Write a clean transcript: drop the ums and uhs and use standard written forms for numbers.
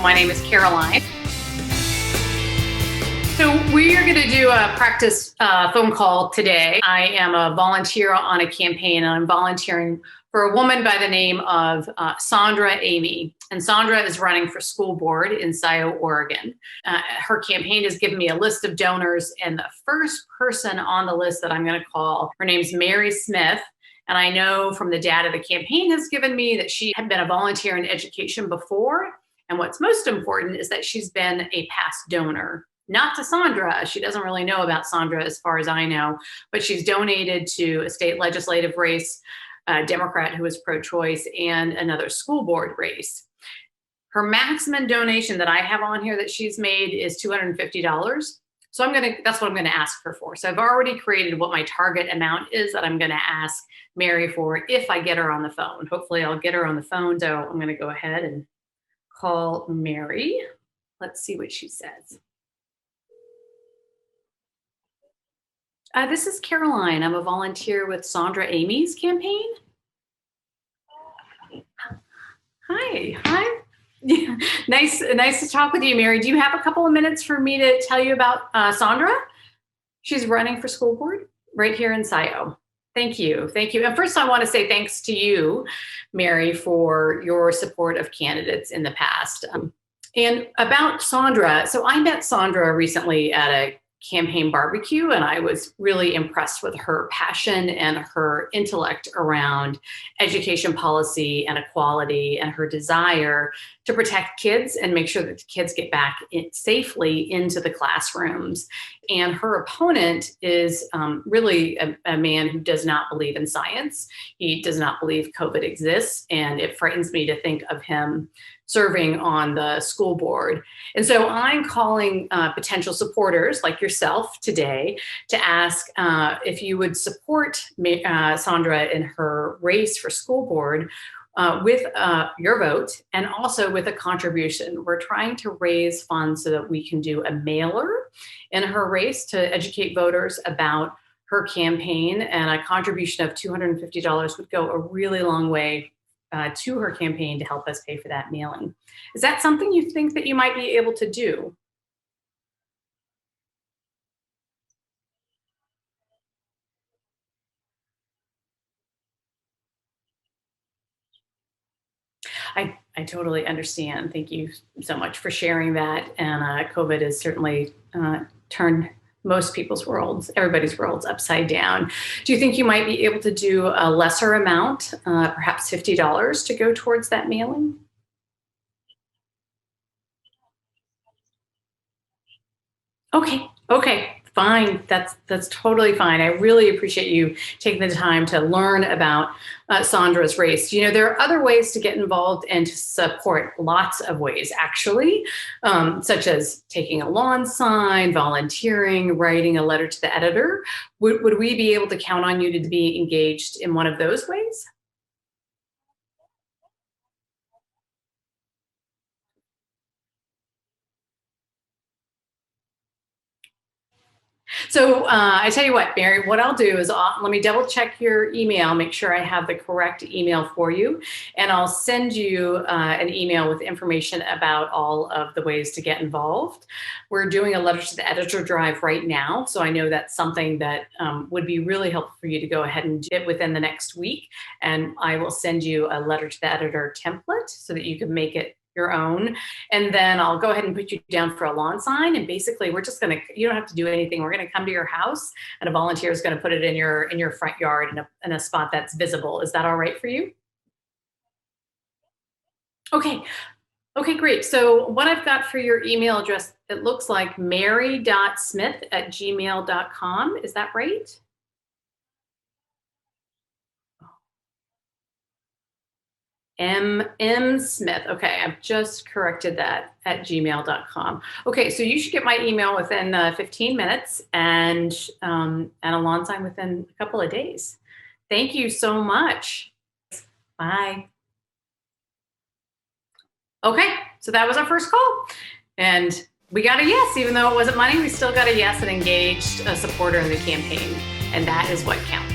My name is Caroline. So we are going to do a practice phone call today. I am a volunteer on a campaign, and I'm volunteering for a woman by the name of Sandra Amy. And Sandra is running for school board in Scioto, Oregon. Her campaign has given me a list of donors, and the first person on the list that I'm going to call, her name's Mary Smith. And I know from the data the campaign has given me that she had been a volunteer in education before. And what's most important is that she's been a past donor. Not to Sandra. She doesn't really know about Sandra as far as I know, but she's donated to a state legislative race, a Democrat who is pro-choice, and another school board race. Her maximum donation that I have on here that she's made is $250. So that's what I'm gonna ask her for. So I've already created what my target amount is that I'm gonna ask Mary for if I get her on the phone. Hopefully I'll get her on the phone. So I'm gonna go ahead and call Mary. Let's see what she says. This is Caroline. I'm a volunteer with Sandra Amy's campaign. Hi. Yeah. Nice to talk with you, Mary. Do you have a couple of minutes for me to tell you about Sandra? She's running for school board right here in Scioto. Thank you. And first I want to say thanks to you, Mary, for your support of candidates in the past. And about Sandra, so I met Sandra recently at a campaign barbecue, and I was really impressed with her passion and her intellect around education policy and equality, and her desire to protect kids and make sure that the kids get back safely into the classrooms. And her opponent is really a man who does not believe in science. He does not believe COVID exists, and it frightens me to think of him serving on the school board. And so I'm calling potential supporters like yourself today to ask if you would support Sandra in her race for school board with your vote and also with a contribution. We're trying to raise funds so that we can do a mailer in her race to educate voters about her campaign, and a contribution of $250 would go a really long way to her campaign to help us pay for that mailing. Is that something you think that you might be able to do? I totally understand. Thank you so much for sharing that. And COVID has certainly turned most people's worlds, everybody's worlds, upside down. Do you think you might be able to do a lesser amount, perhaps $50 to go towards that mailing? Okay, fine. That's totally fine. I really appreciate you taking the time to learn about Sandra's race. You know, there are other ways to get involved and to support, lots of ways actually, such as taking a lawn sign, volunteering, writing a letter to the editor. Would we be able to count on you to be engaged in one of those ways? So I tell you what, Mary, what I'll do is let me double check your email, make sure I have the correct email for you, and I'll send you an email with information about all of the ways to get involved. We're doing a letter to the editor drive right now, so I know that's something that would be really helpful for you to go ahead and do it within the next week, and I will send you a letter to the editor template so that you can make it your own. And then I'll go ahead and put you down for a lawn sign. And basically you don't have to do anything. We're gonna come to your house and a volunteer is gonna put it in your front yard in a spot that's visible. Is that all right for you? Okay, great. So what I've got for your email address, it looks like mary.smith@gmail.com. Is that right? M Smith. Okay, I've just corrected that at gmail.com. Okay, so you should get my email within 15 minutes and a lawn sign within a couple of days. Thank you so much. Bye. Okay, so that was our first call. And we got a yes, even though it wasn't money, we still got a yes and engaged a supporter in the campaign. And that is what counts.